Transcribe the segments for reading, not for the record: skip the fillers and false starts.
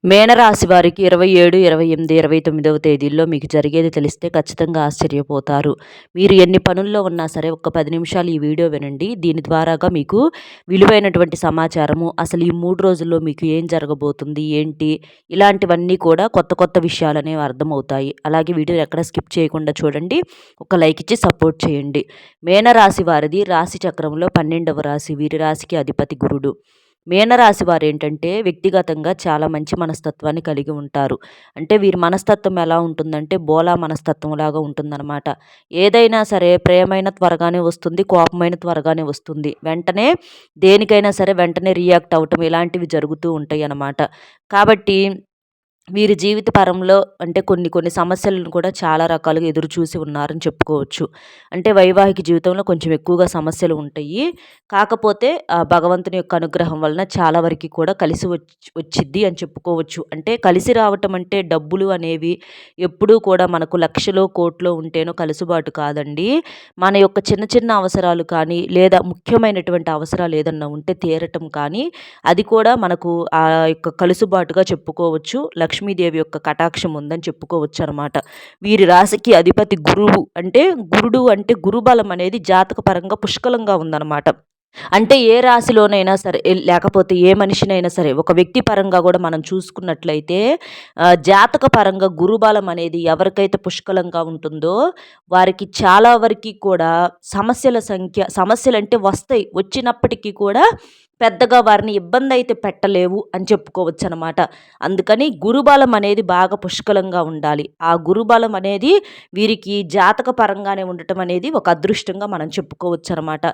మేనరాశి వారికి 27, 28, 29వ తేదీల్లో మీకు జరిగేది తెలిస్తే ఖచ్చితంగా ఆశ్చర్యపోతారు. మీరు ఎన్ని పనుల్లో ఉన్నా సరే ఒక్క 10 నిమిషాలు ఈ వీడియో వినండి. దీని ద్వారాగా మీకు విలువైనటువంటి సమాచారము, అసలు ఈ 3 రోజుల్లో మీకు ఏం జరగబోతుంది, ఏంటి, ఇలాంటివన్నీ కూడా కొత్త కొత్త విషయాలనేవి అర్థమవుతాయి. అలాగే వీడియోని ఎక్కడ స్కిప్ చేయకుండా చూడండి. ఒక లైక్ ఇచ్చి సపోర్ట్ చేయండి. మేనరాశి వారిది రాశి చక్రంలో 12వ రాశి. వీరి రాశికి అధిపతి గురుడు. మీనరాశి వారేంటంటే వ్యక్తిగతంగా చాలా మంచి మనస్తత్వాన్ని కలిగి ఉంటారు. అంటే వీరి మనస్తత్వం ఎలా ఉంటుందంటే బోలా మనస్తత్వం లాగా ఉంటుందన్నమాట. ఏదైనా సరే ప్రేమైన త్వరగానే వస్తుంది, కోపమైన త్వరగానే వస్తుంది. వెంటనే దేనికైనా సరే వెంటనే రియాక్ట్ అవ్వటం ఇలాంటివి జరుగుతూ ఉంటాయన్నమాట. కాబట్టి వీరి జీవిత పరంలో అంటే కొన్ని కొన్ని సమస్యలను కూడా చాలా రకాలుగా ఎదురు చూసి ఉన్నారని చెప్పుకోవచ్చు. అంటే వైవాహిక జీవితంలో కొంచెం ఎక్కువగా సమస్యలు ఉంటాయి. కాకపోతే భగవంతుని యొక్క అనుగ్రహం వలన చాలా వరకి కూడా కలిసి వచ్చిద్ది అని చెప్పుకోవచ్చు. అంటే కలిసి రావటం అంటే డబ్బులు అనేవి ఎప్పుడూ కూడా మనకు లక్షలో, కోట్లో ఉంటేనో కలుసుబాటు కాదండి. మన యొక్క చిన్న చిన్న అవసరాలు కానీ, లేదా ముఖ్యమైనటువంటి అవసరాలు ఏదన్నా ఉంటే తీరటం కానీ, అది కూడా మనకు ఆ యొక్క కలుసుబాటుగా చెప్పుకోవచ్చు. లక్ష్మీదేవి యొక్క కటాక్షం ఉందని చెప్పుకోవచ్చు అనమాట. వీరి రాశికి అధిపతి గురువు. అంటే గురుడు అంటే గురుబలం అనేది జాతక పరంగా పుష్కలంగా ఉందన్నమాట. అంటే ఏ రాశిలోనైనా సరే లేకపోతే ఏ మనిషినైనా సరే ఒక వ్యక్తి పరంగా కూడా మనం చూసుకున్నట్లయితే జాతక పరంగా గురుబలం అనేది ఎవరికైతే పుష్కలంగా ఉంటుందో వారికి చాలా వరకు కూడా సమస్యలంటే వస్తాయి. వచ్చినప్పటికీ కూడా పెద్దగా వారిని ఇబ్బంది అయితే పెట్టలేవు అని చెప్పుకోవచ్చు అనమాట. అందుకని గురుబలం అనేది బాగా పుష్కలంగా ఉండాలి. ఆ గురుబలం అనేది వీరికి జాతక పరంగానే ఉండటం అనేది ఒక అదృష్టంగా మనం చెప్పుకోవచ్చు అనమాట.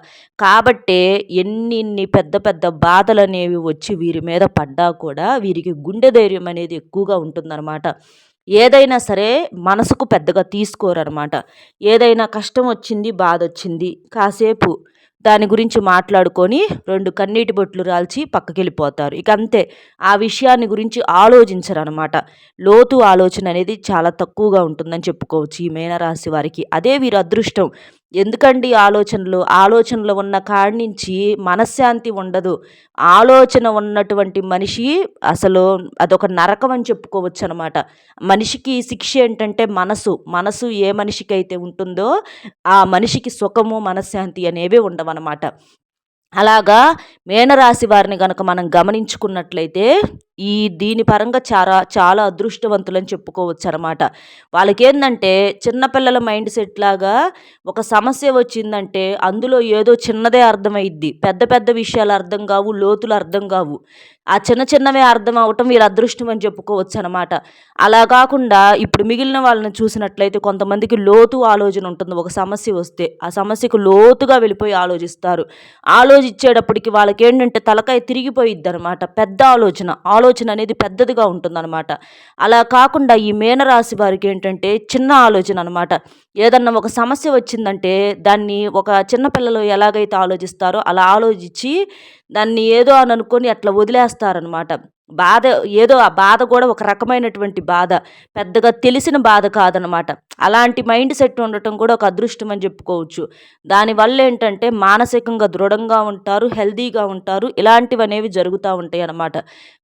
కాబట్టే ఎన్నిన్ని పెద్ద పెద్ద బాధలనేవి వచ్చి వీరి మీద పడ్డా కూడా వీరికి గుండె ధైర్యం అనేది ఎక్కువగా ఉంటుందన్నమాట. ఏదైనా సరే మనసుకు పెద్దగా తీసుకోరనమాట. ఏదైనా కష్టం వచ్చింది, బాధొచ్చింది, కాసేపు దాని గురించి మాట్లాడుకొని 2 కన్నీటి బొట్లు రాల్చి పక్కకెళ్ళిపోతారు. ఇక అంతే. ఆ విషయాన్ని గురించి ఆలోచించరనమాట. లోతు ఆలోచన అనేది చాలా తక్కువగా ఉంటుందని చెప్పుకోవచ్చు ఈ మీనరాశి వారికి. అదే వీరి అదృష్టం. ఎందుకండి ఆలోచనలు ఉన్న కాడి నుంచి మనశ్శాంతి ఉండదు. ఆలోచన ఉన్నటువంటి మనిషి అసలు అదొక నరకం అని చెప్పుకోవచ్చనమాట. మనిషికి శిక్ష ఏంటంటే మనసు ఏ మనిషికైతే ఉంటుందో ఆ మనిషికి సుఖము, మనశ్శాంతి అనేవే ఉండవనమాట. అలాగా మీనరాశి వారిని గనక మనం గమనించుకున్నట్లయితే దీని పరంగా చాలా అదృష్టవంతులని చెప్పుకోవచ్చనమాట. వాళ్ళకేందంటే చిన్నపిల్లల మైండ్ సెట్ లాగా ఒక సమస్య వచ్చిందంటే అందులో ఏదో చిన్నదే అర్థమైద్ది. పెద్ద పెద్ద విషయాలు అర్థం కావు, లోతులు అర్థం కావు. ఆ చిన్న చిన్నవే అర్థం అవ్వటం వీళ్ళ అదృష్టం అని చెప్పుకోవచ్చనమాట. అలా కాకుండా ఇప్పుడు మిగిలిన వాళ్ళని చూసినట్లయితే కొంతమందికి లోతు ఆలోచన ఉంటుంది. ఒక సమస్య వస్తే ఆ సమస్యకు లోతుగా వెళ్ళిపోయి ఆలోచిస్తారు. ఆలోచించేటప్పటికి వాళ్ళకేంటంటే తలకాయ తిరిగిపోయిద్దనమాట. పెద్ద ఆలోచన అనేది పెద్దదిగా ఉంటుందన్నమాట. అలా కాకుండా ఈ మీనరాశి వారికి ఏంటంటే చిన్న ఆలోచన అనమాట. ఏదన్నా ఒక సమస్య వచ్చిందంటే దాన్ని ఒక చిన్న పిల్లలు ఎలాగైతే ఆలోచిస్తారో అలా ఆలోచించి దాన్ని ఏదో అని అనుకొని అట్లా వదిలేస్తారనమాట. ఆ బాధ కూడా ఒక రకమైనటువంటి బాధ. పెద్దగా తెలిసిన బాధ కాదనమాట. అలాంటి మైండ్ సెట్ ఉండటం కూడా ఒక అదృష్టం అని చెప్పుకోవచ్చు. దానివల్ల ఏంటంటే మానసికంగా దృఢంగా ఉంటారు, హెల్తీగా ఉంటారు. ఇలాంటివనేవి జరుగుతూ ఉంటాయి అన్నమాట.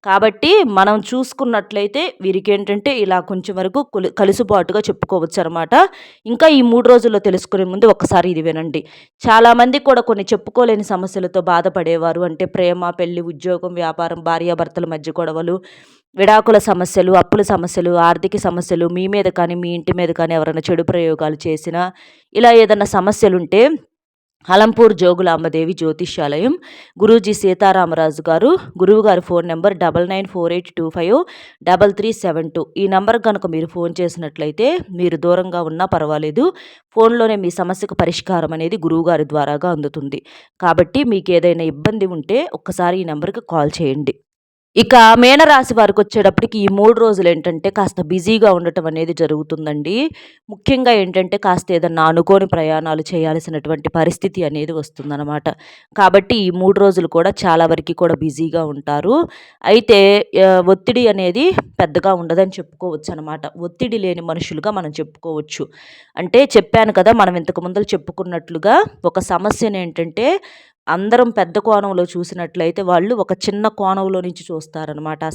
కాబట్టి మనం చూసుకున్నట్లయితే వీరికేంటంటే ఇలా కొంచెం వరకు కలుసుబాటుగా చెప్పుకోవచ్చు అనమాట. ఇంకా ఈ 3 రోజుల్లో తెలుసుకునే ముందు ఒకసారి ఇది వినండి. చాలామంది కూడా కొన్ని చెప్పుకోలేని సమస్యలతో బాధపడేవారు. అంటే ప్రేమ, పెళ్లి, ఉద్యోగం, వ్యాపారం, భార్యాభర్తల మధ్య గొడవలు, విడాకుల సమస్యలు, అప్పుల సమస్యలు, ఆర్థిక సమస్యలు, మీ మీద కానీ మీ ఇంటి మీద కానీ ఎవరైనా చెడు ప్రయోగాలు చేసినా ఇలా ఏదన్నా సమస్యలుంటే అలంపూర్ జోగులాంబదేవి జ్యోతిష్యాలయం, గురూజీ సీతారామరాజు గారు, గురువుగారి ఫోన్ నెంబర్ 9948253372. ఈ నెంబర్ కనుక మీరు ఫోన్ చేసినట్లయితే మీరు దూరంగా ఉన్నా పర్వాలేదు, ఫోన్లోనే మీ సమస్యకు పరిష్కారం అనేది గురువుగారి ద్వారాగా అందుతుంది. కాబట్టి మీకు ఏదైనా ఇబ్బంది ఉంటే ఒక్కసారి ఈ నెంబర్కి కాల్ చేయండి. ఇక మీనరాశి వారికి వచ్చేటప్పటికి ఈ 3 రోజులు ఏంటంటే కాస్త బిజీగా ఉండటం అనేది జరుగుతుందండి. ముఖ్యంగా ఏంటంటే కాస్త ఏదన్నా అనుకోని ప్రయాణాలు చేయాల్సినటువంటి పరిస్థితి అనేది వస్తుందన్నమాట. కాబట్టి ఈ 3 రోజులు కూడా చాలా వరకు కూడా బిజీగా ఉంటారు. అయితే ఒత్తిడి అనేది పెద్దగా ఉండదని చెప్పుకోవచ్చనమాట. ఒత్తిడి లేని మనుషులుగా మనం చెప్పుకోవచ్చు. అంటే చెప్పాను కదా మనం ఇంతకు ముందల చెప్పుకున్నట్లుగా ఒక సమస్యనేంటంటే అందరం పెద్ద కోణంలో చూసినట్లయితే వాళ్ళు ఒక చిన్న కోణంలో నుంచి చూస్తారనమాట ఆ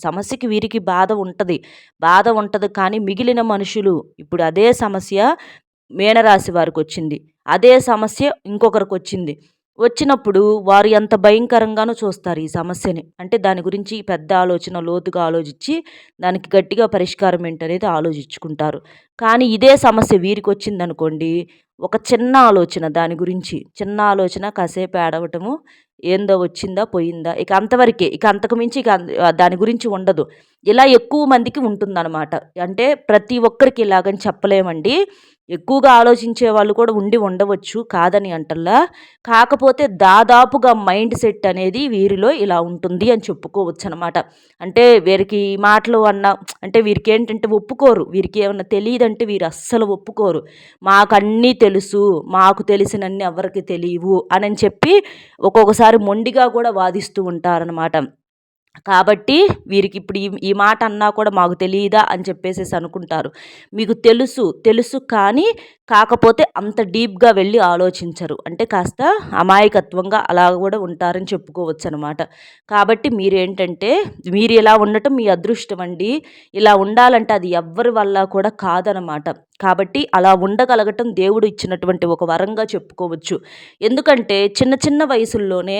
సమస్యకి వీరికి బాధ ఉంటది కానీ మిగిలిన మనుషులు ఇప్పుడు అదే సమస్య మీనరాశి వారికొచ్చింది. అదే సమస్య ఇంకొకరికొచ్చింది. వచ్చినప్పుడు వారు ఎంత భయంకరంగానో చూస్తారు ఈ సమస్యని. అంటే దాని గురించి పెద్ద ఆలోచన, లోతుగా ఆలోచించి దానికి గట్టిగా పరిష్కారం ఏంటనేది ఆలోచించుకుంటారు. కానీ ఇదే సమస్య వీరికొచ్చిందనుకోండి, ఒక చిన్న ఆలోచన దాని గురించి, చిన్న ఆలోచన కాసేపు ఏడవటము, ఏందో వచ్చిందా, పోయిందా ఇక అంతవరకే. ఇక అంతకు మించి దాని గురించి ఉండదు. ఇలా ఎక్కువ మందికి ఉంటుందనమాట. అంటే ప్రతి ఒక్కరికి ఇలాగని చెప్పలేమండి. ఎక్కువగా ఆలోచించే వాళ్ళు కూడా ఉండవచ్చు, కాదని అంటల్లా. కాకపోతే దాదాపుగా మైండ్ సెట్ అనేది వీరిలో ఇలా ఉంటుంది అని చెప్పుకోవచ్చనమాట. అంటే వీరికి ఈ మాటలు అంటే వీరికేంటంటే ఒప్పుకోరు. వీరికి ఏమన్నా తెలీదంటే వీరు అస్సలు ఒప్పుకోరు. మాకన్నీ తెలుసు, మాకు తెలిసినన్ని ఎవరికీ తెలీవు అనని చెప్పి ఒక్కొక్కసారి మొండిగా కూడా వాదిస్తూ ఉంటారనమాట. కాబట్టి వీరికిప్పుడు ఈ మాట అన్నా కూడా మాకు తెలీదా అని చెప్పేసేసి అనుకుంటారు. మీకు తెలుసు కానీ కాకపోతే అంత డీప్‌గా వెళ్లి ఆలోచించరు. అంటే కాస్త అమాయకత్వంగా అలా గూడా ఉంటారని చెప్పుకోవచ్చనమాట. కాబట్టి మీరేంటంటే మీరు ఇలా ఉండటం మీ అదృష్టమండి. ఇలా ఉండాలంటే అది ఎవ్వరి వల్ల కూడా కాదనమాట. కాబట్టి అలా ఉండగలగటం దేవుడు ఇచ్చినటువంటి ఒక వరంగా చెప్పుకోవచ్చు. ఎందుకంటే చిన్న చిన్న వయసుల్లోనే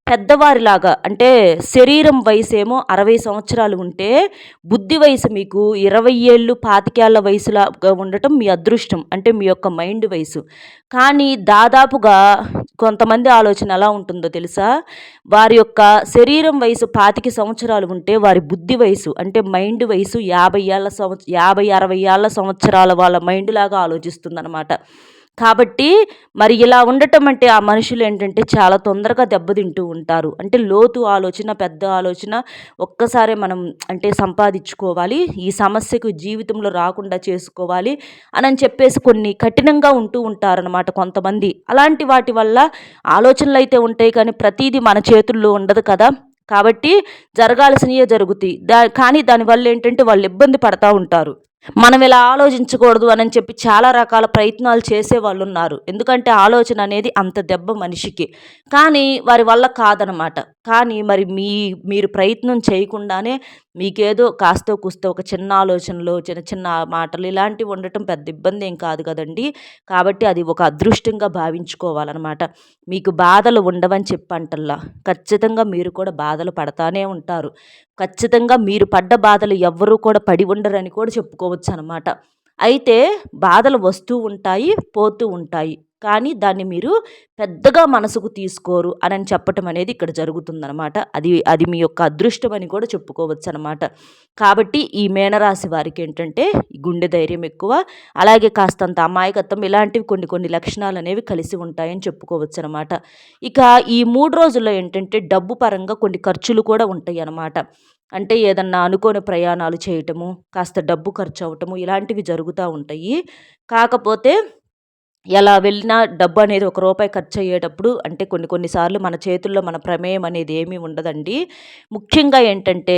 పెద్దవారిలాగా అంటే శరీరం వయసేమో 60 సంవత్సరాలు ఉంటే, బుద్ధి వయసు మీకు 20 ఏళ్ళు, 25 ఏళ్ల వయసులాగా ఉండటం మీ అదృష్టం. అంటే మీ యొక్క మైండ్ వయసు. కానీ దాదాపుగా కొంతమంది ఆలోచన ఎలా ఉంటుందో తెలుసా? వారి యొక్క శరీరం వయసు 25 సంవత్సరాలు ఉంటే, వారి బుద్ధి వయసు అంటే మైండ్ వయసు 50, 60 ఏళ్ల సంవత్సరాల వాళ్ళ మైండ్‌లాగా ఆలోచిస్తుందనమాట. కాబట్టి మరి ఇలా ఉండటం అంటే ఆ మనుషులేంటంటే చాలా తొందరగా దెబ్బతింటూ ఉంటారు. అంటే లోతు ఆలోచన, పెద్ద ఆలోచన ఒక్కసారే మనం అంటే సంపాదించుకోవాలి. ఈ సమస్యకు జీవితంలో రాకుండా చేసుకోవాలి అనని చెప్పేసి కొన్ని కఠినంగా ఉంటూ ఉంటారనమాట కొంతమంది. అలాంటి వాటి వల్ల ఆలోచనలైతే ఉంటాయి కానీ ప్రతీదీ మన చేతుల్లో ఉండదు కదా! కాబట్టి జరగాల్సినయే జరుగుతాయి. కానీ దానివల్ల ఏంటంటే వాళ్ళు ఇబ్బంది పడతా ఉంటారు. మనం ఇలా ఆలోచించకూడదు అనని చెప్పి చాలా రకాల ప్రయత్నాలు చేసేవాళ్ళున్నారు. ఎందుకంటే ఆలోచన అనేది అంత దెబ్బ మనిషికి. కానీ వారి వల్ల కాదనమాట. కానీ మరి మీరు ప్రయత్నం చేయకుండానే మీకేదో కాస్తో కూస్తో ఒక చిన్న ఆలోచనలు, చిన్న చిన్న మాటలు ఇలాంటివి ఉండటం పెద్ద ఇబ్బందేం కాదు కదండీ! కాబట్టి అది ఒక అదృష్టంగా భావించుకోవాలనమాట. మీకు బాధలు ఉండవని చెప్పంటల్లా. ఖచ్చితంగా మీరు కూడా బాధలు పడతానే ఉంటారు. ఖచ్చితంగా మీరు పడ్డ బాధలు ఎవ్వరూ కూడా పడి ఉండరని కూడా చెప్పుకోవచ్చనమాట. అయితే బాధలు వస్తూ ఉంటాయి, పోతూ ఉంటాయి. కానీ దాన్ని మీరు పెద్దగా మనసుకు తీసుకోరు అనని చెప్పటం అనేది ఇక్కడ జరుగుతుందనమాట. అది మీ యొక్క అదృష్టం అని కూడా చెప్పుకోవచ్చనమాట. కాబట్టి ఈ మీనరాశి వారికేంటంటే గుండె ధైర్యం ఎక్కువ, అలాగే కాస్తంత అమాయకత్వం ఇలాంటివి కొన్ని కొన్ని లక్షణాలనేవి కలిసి ఉంటాయని చెప్పుకోవచ్చనమాట. ఇక ఈ 3 రోజుల్లో ఏంటంటే డబ్బు పరంగా కొన్ని ఖర్చులు కూడా ఉంటాయనమాట. అంటే ఏదన్నా అనుకోని ప్రయాణాలు చేయటము, కాస్త డబ్బు ఖర్చవ్వటము ఇలాంటివి జరుగుతా ఉంటాయి. కాకపోతే ఎలా వెళ్ళినా డబ్బనేది ఒక రూపాయి ఖర్చయ్యేటప్పుడు అంటే కొన్ని కొన్ని సార్లు మన చేతుల్లో మన ప్రమేయం అనేది ఏమీ ఉండదండి. ముఖ్యంగా ఏంటంటే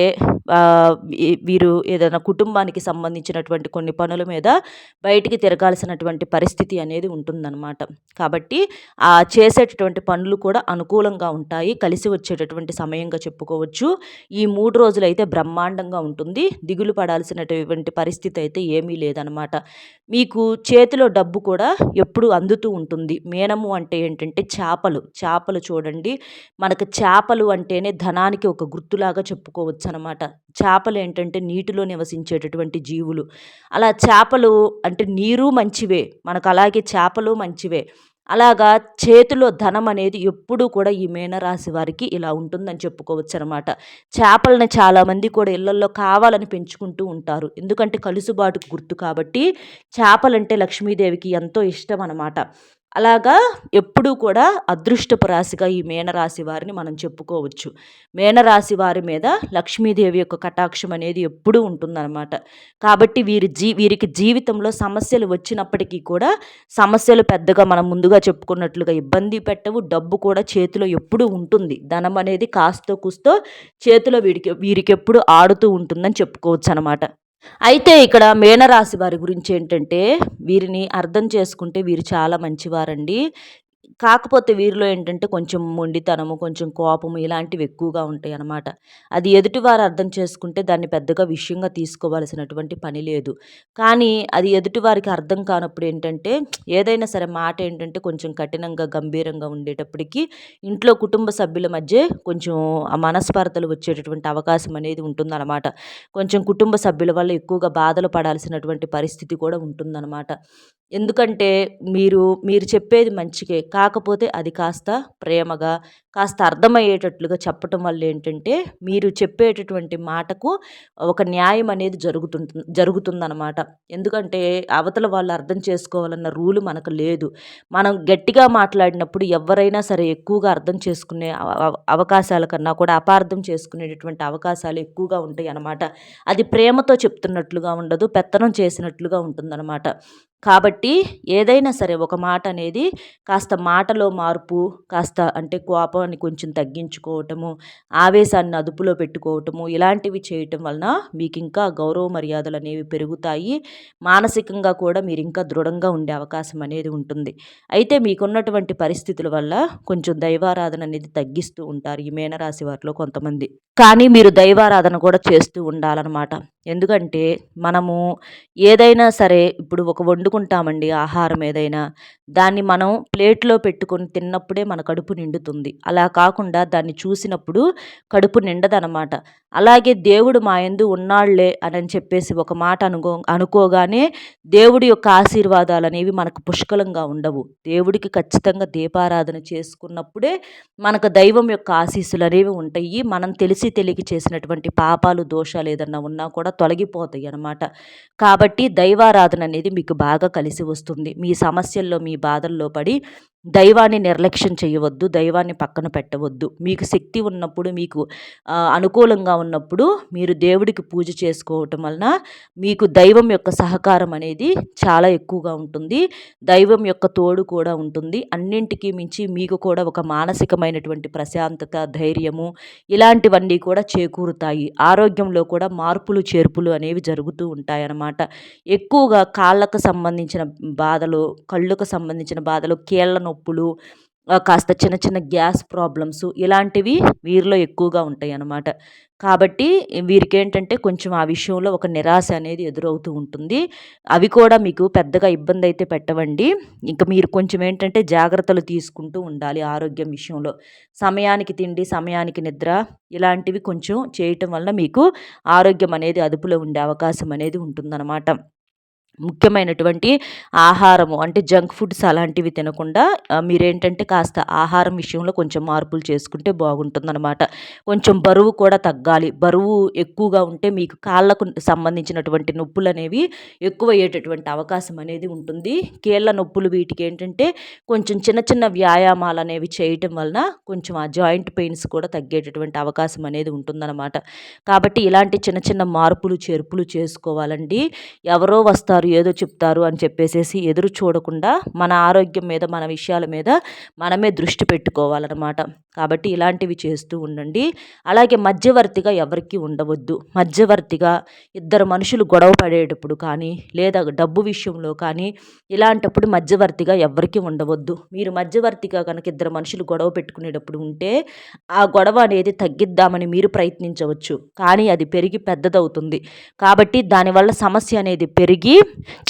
వీరు ఏదైనా కుటుంబానికి సంబంధించినటువంటి కొన్ని పనుల మీద బయటికి తిరగాల్సినటువంటి పరిస్థితి అనేది ఉంటుందన్నమాట. కాబట్టి చేసేటటువంటి పనులు కూడా అనుకూలంగా ఉంటాయి. కలిసి వచ్చేటటువంటి సమయంగా చెప్పుకోవచ్చు. ఈ 3 రోజులైతే బ్రహ్మాండంగా ఉంటుంది. దిగులు పడాల్సినటువంటి పరిస్థితి అయితే ఏమీ లేదనమాట. మీకు చేతిలో డబ్బు కూడా ఎప్పుడు అందుతూ ఉంటుంది. మీనము అంటే ఏంటంటే చేపలు చూడండి. మనకు చేపలు అంటేనే ధనానికి ఒక గుర్తులాగా చెప్పుకోవచ్చనమాట. చేపలు ఏంటంటే నీటిలో నివసించేటటువంటి జీవులు. అలా చేపలు అంటే నీరు మంచివే. మనకు అలాగే చేపలు మంచివే. అలాగా చేతిలో ధనం అనేది ఎప్పుడూ కూడా ఈ మీనరాశి వారికి ఇలా ఉంటుందని చెప్పుకోవచ్చనమాట. చేపలని చాలామంది కూడా ఇళ్లల్లో కావాలని పెంచుకుంటూ ఉంటారు. ఎందుకంటే కలుసుబాటుకు గుర్తు కాబట్టి చేపలంటే లక్ష్మీదేవికి ఎంతో ఇష్టం అనమాట. అలాగా ఎప్పుడూ కూడా అదృష్టపు రాశిగా ఈ మీనరాశి వారిని మనం చెప్పుకోవచ్చు. మీనరాశి వారి మీద లక్ష్మీదేవి యొక్క కటాక్షం అనేది ఎప్పుడూ ఉంటుందన్నమాట. కాబట్టి వీరికి జీవితంలో సమస్యలు వచ్చినప్పటికీ కూడా సమస్యలు పెద్దగా మనం ముందుగా చెప్పుకున్నట్లుగా ఇబ్బంది పెట్టవు. డబ్బు కూడా చేతిలో ఎప్పుడూ ఉంటుంది. ధనం అనేది కాస్తో కూస్తో చేతిలో వీరికెప్పుడు ఆడుతూ ఉంటుందని చెప్పుకోవచ్చు అనమాట. అయితే ఇక్కడ మీనరాశి వారి గురించి ఏంటంటే వీరిని అర్థం చేసుకుంటే వీరు చాలా మంచివారండి. కాకపోతే వీరిలో ఏంటంటే కొంచెం మొండితనము, కొంచెం కోపము ఇలాంటివి ఎక్కువగా ఉంటాయన్నమాట. అది ఎదుటివారు అర్థం చేసుకుంటే దాన్ని పెద్దగా విషయంగా తీసుకోవాల్సినటువంటి పని లేదు. కానీ అది ఎదుటివారికి అర్థం కానప్పుడు ఏంటంటే ఏదైనా సరే మాట ఏంటంటే కొంచెం కఠినంగా, గంభీరంగా ఉండేటప్పటికి ఇంట్లో కుటుంబ సభ్యుల మధ్య కొంచెం ఆ మనస్పర్ధలు వచ్చేటటువంటి అవకాశం అనేది ఉంటుందన్నమాట. కొంచెం కుటుంబ సభ్యుల వల్ల ఎక్కువగా బాధలు పడాల్సినటువంటి పరిస్థితి కూడా ఉంటుందన్నమాట. ఎందుకంటే మీరు చెప్పేది మంచికే. కాకపోతే అది కాస్త ప్రేమగా, కాస్త అర్థమయ్యేటట్లుగా చెప్పటం వల్ల ఏంటంటే, మీరు చెప్పేటటువంటి మాటకు ఒక న్యాయం అనేది జరుగుతుందనమాట. ఎందుకంటే, అవతల వాళ్ళు అర్థం చేసుకోవాలన్న రూల్ మనకు లేదు. మనం గట్టిగా మాట్లాడినప్పుడు ఎవ్వరైనా సరే ఎక్కువగా అర్థం చేసుకునే అవకాశాల కన్నా కూడా అపార్థం చేసుకునేటటువంటి అవకాశాలు ఎక్కువగా ఉంటాయనమాట. అది ప్రేమతో చెప్తున్నట్లుగా ఉండదు. పెత్తనం చేసినట్లుగా ఉంటుందనమాట. కాబట్టి ఏదైనా సరే ఒక మాట అనేది కాస్త మాటలో మార్పు, కాస్త అంటే కోపాన్ని కొంచెం తగ్గించుకోవటము, ఆవేశాన్ని అదుపులో పెట్టుకోవటము, ఇలాంటివి చేయటం వలన మీకింకా గౌరవ మర్యాదలనేవి పెరుగుతాయి. మానసికంగా కూడా మీరింకా దృఢంగా ఉండే అవకాశం అనేది ఉంటుంది. అయితే మీకున్నటువంటి పరిస్థితుల వల్ల కొంచెం దైవారాధన అనేది తగ్గిస్తూ ఉంటారు ఈ మీనరాశి వారిలో కొంతమంది. కానీ మీరు దైవారాధన కూడా చేస్తూ ఉండాలనమాట. ఎందుకంటే మనము ఏదైనా సరే ఇప్పుడు వండుకుంటామండి ఆహారం ఏదైనా. దాన్ని మనం ప్లేట్‌లో పెట్టుకొని తిన్నప్పుడే మన కడుపు నిండుతుంది. అలా కాకుండా దాన్ని చూసినప్పుడు కడుపు నిండదనమాట. అలాగే దేవుడు మా యందు ఉన్నాడులే అనని చెప్పేసి ఒక మాట అనుకోగానే దేవుడి యొక్క ఆశీర్వాదాలనేవి మనకు పుష్కలంగా ఉండవు. దేవుడికి ఖచ్చితంగా దీపారాధన చేసుకున్నప్పుడే మనకు దైవం యొక్క ఆశీస్సులనేవి ఉంటాయి. మనం తెలిసి తెలియక చేసినటువంటి పాపాలు, దోషాలు ఏదన్నా ఉన్నా కూడా తొలగిపోతాయి అన్నమాట. కాబట్టి దైవారాధన అనేది మీకు బాగా కలిసి వస్తుంది. మీ సమస్యల్లో, మీ బాధల్లో పడి దైవాన్ని నిర్లక్ష్యం చేయవద్దు. దైవాన్ని పక్కన పెట్టవద్దు. మీకు శక్తి ఉన్నప్పుడు, మీకు అనుకూలంగా ఉన్నప్పుడు మీరు దేవుడికి పూజ చేసుకోవటం వలన మీకు దైవం యొక్క సహకారం అనేది చాలా ఎక్కువగా ఉంటుంది. దైవం యొక్క తోడు కూడా ఉంటుంది. అన్నింటికి మించి మీకు కూడా ఒక మానసికమైనటువంటి ప్రశాంతత, ధైర్యము ఇలాంటివన్నీ కూడా చేకూరుతాయి. ఆరోగ్యంలో కూడా మార్పులు, చేర్పులు అనేవి జరుగుతూ ఉంటాయన్నమాట. ఎక్కువగా కాళ్ళకు సంబంధించిన బాధలు, కళ్ళకు సంబంధించిన బాధలు, కీళ్ళ నొప్పులు, కాస్త చిన్న చిన్న గ్యాస్ ప్రాబ్లమ్స్ ఇలాంటివి వీరిలో ఎక్కువగా ఉంటాయన్నమాట. కాబట్టి వీరికేంటంటే కొంచెం ఆ విషయంలో ఒక నిరాశ అనేది ఎదురవుతూ ఉంటుంది. అవి కూడా మీకు పెద్దగా ఇబ్బందయితే పెట్టవండి. ఇంక మీరు కొంచెం ఏంటంటే జాగ్రత్తలు తీసుకుంటూ ఉండాలి ఆరోగ్యం విషయంలో. సమయానికి తిండి, సమయానికి నిద్ర ఇలాంటివి కొంచెం చేయటం వలన మీకు ఆరోగ్యం అనేది అదుపులో ఉండే అవకాశం అనేది ఉంటుందన్నమాట. ముఖ్యమైనటువంటి ఆహారము అంటే జంక్ ఫుడ్స్ అలాంటివి తినకుండా మీరేంటంటే కాస్త ఆహారం విషయంలో కొంచెం మార్పులు చేసుకుంటే బాగుంటుందన్నమాట. కొంచెం బరువు కూడా తగ్గాలి. బరువు ఎక్కువగా ఉంటే మీకు కాళ్ళకు సంబంధించినటువంటి నొప్పులనేవి ఎక్కువయ్యేటటువంటి అవకాశం అనేది ఉంటుంది. కీళ్ళ నొప్పులు వీటికి ఏంటంటే కొంచెం చిన్న చిన్న వ్యాయామాలనేవి చేయటం వలన కొంచెం ఆ జాయింట్ పెయిన్స్ కూడా తగ్గేటటువంటి అవకాశం అనేది ఉంటుందన్నమాట. కాబట్టి ఇలాంటి చిన్న చిన్న మార్పులు, చేర్పులు చేసుకోవాలండి. ఎవరో వస్తారు, ఏదో చెప్తారు అని చెప్పేసేసి ఎదురు చూడకుండా మన ఆరోగ్యం మీద, మన విషయాల మీద మనమే దృష్టి పెట్టుకోవాలన్నమాట. కాబట్టి ఇలాంటివి చేస్తూ ఉండండి. అలాగే మధ్యవర్తిగా ఎవరికీ ఉండవద్దు. మధ్యవర్తిగా ఇద్దరు మనుషులు గొడవ పడేటప్పుడు కానీ, లేదా డబ్బు విషయంలో కానీ ఇలాంటప్పుడు మధ్యవర్తిగా ఎవ్వరికీ ఉండవద్దు. మీరు మధ్యవర్తిగా కనుక ఇద్దరు మనుషులు గొడవ పెట్టుకునేటప్పుడు ఉంటే, ఆ గొడవ అనేది తగ్గిద్దామని మీరు ప్రయత్నించవచ్చు. కానీ అది పెరిగి పెద్దదవుతుంది. కాబట్టి దానివల్ల సమస్య అనేది పెరిగి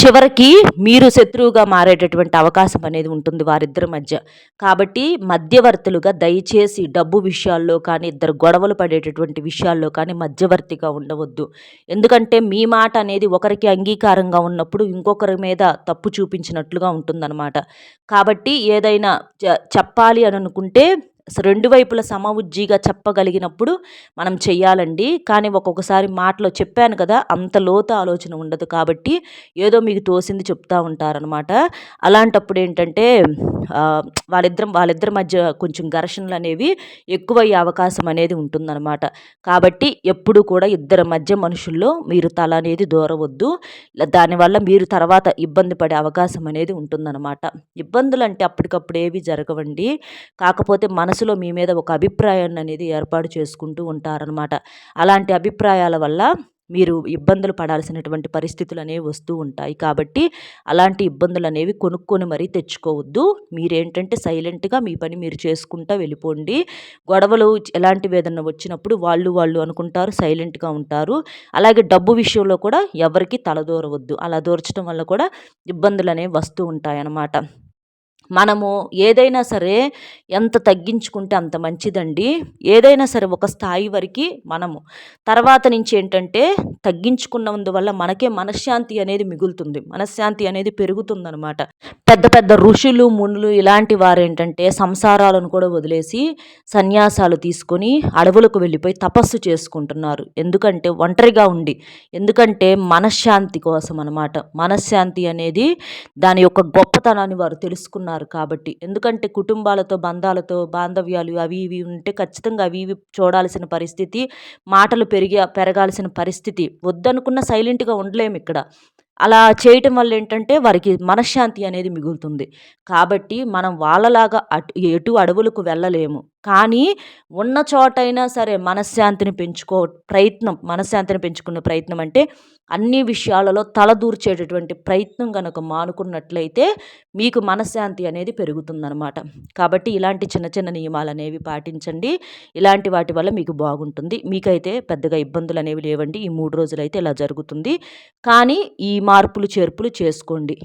చివరికి మీరు శత్రువుగా మారేటటువంటి అవకాశం అనేది ఉంటుంది వారిద్దరి మధ్య. కాబట్టి మధ్యవర్తులుగా దయచేసి డబ్బు విషయాల్లో కానీ, ఇద్దరు గొడవలు పడేటటువంటి విషయాల్లో కానీ మధ్యవర్తిగా ఉండవద్దు. ఎందుకంటే మీ మాట అనేది ఒకరికి అంగీకారంగా ఉన్నప్పుడు ఇంకొకరి మీద తప్పు చూపించినట్లుగా ఉంటుందన్నమాట. కాబట్టి ఏదైనా చెప్పాలి అని అనుకుంటే రెండు వైపుల సమఉజ్జీగా చెప్పగలిగినప్పుడు మనం చెయ్యాలండి. కానీ ఒక్కొక్కసారి మాటలో చెప్పాను కదా, అంత లోతు ఆలోచన ఉండదు. కాబట్టి ఏదో మీకు తోసింది చెప్తా ఉంటారనమాట. అలాంటప్పుడు ఏంటంటే వాళ్ళిద్దరి మధ్య కొంచెం ఘర్షణలు అనేవి ఎక్కువయ్యే అవకాశం అనేది ఉంటుందన్నమాట. కాబట్టి ఎప్పుడు కూడా ఇద్దరి మధ్య మనుషుల్లో మీరు తల అనేది దూరవద్దు. దానివల్ల మీరు తర్వాత ఇబ్బంది పడే అవకాశం అనేది ఉంటుందన్నమాట. ఇబ్బందులు అంటే అప్పటికప్పుడు ఏవి జరగవండి. కాకపోతే మనసులో మీ మీద ఒక అభిప్రాయాన్ని అనేది ఏర్పాటు చేసుకుంటూ ఉంటారనమాట. అలాంటి అభిప్రాయాల వల్ల మీరు ఇబ్బందులు పడాల్సినటువంటి పరిస్థితులు అనేవి వస్తూ ఉంటాయి. కాబట్టి అలాంటి ఇబ్బందులు అనేవి కొనుక్కొని మరీ తెచ్చుకోవద్దు. మీరేంటంటే సైలెంట్‌గా మీ పని మీరు చేసుకుంటా వెళ్ళిపోండి. గొడవలు ఎలాంటివి ఏదన్నా వచ్చినప్పుడు వాళ్ళు అనుకుంటారు, సైలెంట్‌గా ఉంటారు. అలాగే డబ్బు విషయంలో కూడా ఎవరికీ తలదూరవద్దు. అలా దూర్చడం వల్ల కూడా ఇబ్బందులనేవి వస్తూ ఉంటాయన్నమాట. మనము ఏదైనా సరే ఎంత తగ్గించుకుంటే అంత మంచిదండి. ఏదైనా సరే ఒక స్థాయి వరకి మనము తర్వాత నుంచి ఏంటంటే తగ్గించుకున్నందువల్ల మనకే మనశ్శాంతి అనేది మిగులుతుంది. మనశ్శాంతి అనేది పెరుగుతుందనమాట. పెద్ద పెద్ద ఋషులు, మునులు ఇలాంటి వారేంటంటే సంసారాలను కూడా వదిలేసి సన్యాసాలు తీసుకొని అడవులకు వెళ్ళిపోయి తపస్సు చేసుకుంటున్నారు. ఎందుకంటే ఒంటరిగా ఉండి. ఎందుకంటే మనశ్శాంతి కోసం అనమాట. మనశ్శాంతి అనేది దాని యొక్క గొప్పతనాన్ని వారు తెలుసుకున్నారు కాబట్టి. ఎందుకంటే కుటుంబాలతో, బంధాలతో, బాంధవ్యాలు అవి ఇవి ఉంటే ఖచ్చితంగా అవి ఇవి చూడాల్సిన పరిస్థితి, మాటలు పెరగాల్సిన పరిస్థితి. వద్దనుకున్న సైలెంట్‌గా ఉండలేమిక్కడ. అలా చేయటం వల్ల ఏంటంటే వారికి మనశ్శాంతి అనేది మిగులుతుంది. కాబట్టి మనం వాళ్ళలాగా ఎటు అడవులకు వెళ్ళలేము. కానీ ఉన్న చోటైనా సరే మనశ్శాంతిని పెంచుకునే ప్రయత్నం అంటే అన్ని విషయాలలో తలదూర్చేటటువంటి ప్రయత్నం గనక మానుకున్నట్లయితే మీకు మనశ్శాంతి అనేది పెరుగుతుందనమాట. కాబట్టి ఇలాంటి చిన్న చిన్న నియమాలనేవి పాటించండి. ఇలాంటి వాటి వల్ల మీకు బాగుంటుంది. మీకైతే పెద్దగా ఇబ్బందులనేవి లేవండి. ఈ 3 రోజులైతే ఇలా జరుగుతుంది. కానీ ఈ మార్పులు, చేర్పులు చేసుకోండి.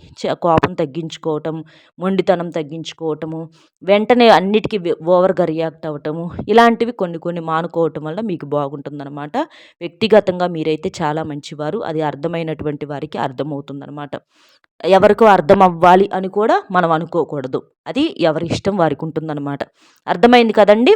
కోపం తగ్గించుకోవటం, మొండితనం తగ్గించుకోవటము, వెంటనే అన్నిటికి ఓవర్‌గా రియాక్ట్ అవ్వటము, ఇలాంటివి కొన్ని కొన్ని మానుకోవటం వల్ల మీకు బాగుంటుందనమాట. వ్యక్తిగతంగా మీరైతే చాలా మంచివారు. అది అర్థమైనటువంటి వారికి అర్థమవుతుందనమాట. ఎవరికో అర్థం అవ్వాలి అని కూడా మనం అనుకోకూడదు. అది ఎవరి ఇష్టం వారికి ఉంటుందనమాట. అర్థమైంది కదండీ!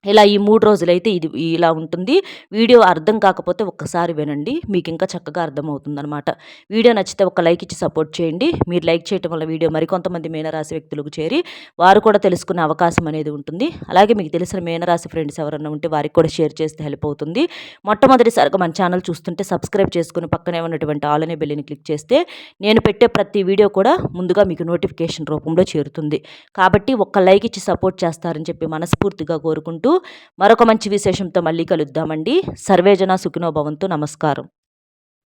ఇలా ఈ 3 రోజులైతే ఇది ఇలా ఉంటుంది. వీడియో అర్థం కాకపోతే ఒక్కసారి వినండి. మీకు ఇంకా చక్కగా అర్థమవుతుందనమాట. వీడియో నచ్చితే ఒక లైక్ ఇచ్చి సపోర్ట్ చేయండి. మీరు లైక్ చేయటం వల్ల వీడియో మరికొంతమంది మీనరాశి వ్యక్తులకు చేరి వారు కూడా తెలుసుకునే అవకాశం అనేది ఉంటుంది. అలాగే మీకు తెలిసిన మీనరాశి ఫ్రెండ్స్ ఎవరన్నా ఉంటే వారికి కూడా షేర్ చేస్తే హెల్ప్ అవుతుంది. మొట్టమొదటిసారిగా మన ఛానల్ చూస్తుంటే సబ్స్క్రైబ్ చేసుకుని పక్కనే ఉన్నటువంటి ఆల్ అనే బెల్‌ని క్లిక్ చేస్తే నేను పెట్టే ప్రతి వీడియో కూడా ముందుగా మీకు నోటిఫికేషన్ రూపంలో చేరుతుంది. కాబట్టి ఒక్క లైక్ ఇచ్చి సపోర్ట్ చేస్తారని చెప్పి మనస్ఫూర్తిగా కోరుకుంటూ మరొక మంచి విశేషంతో మళ్ళీ కలుద్దామండి. సర్వేజన సుఖినో భవంతు. నమస్కారం.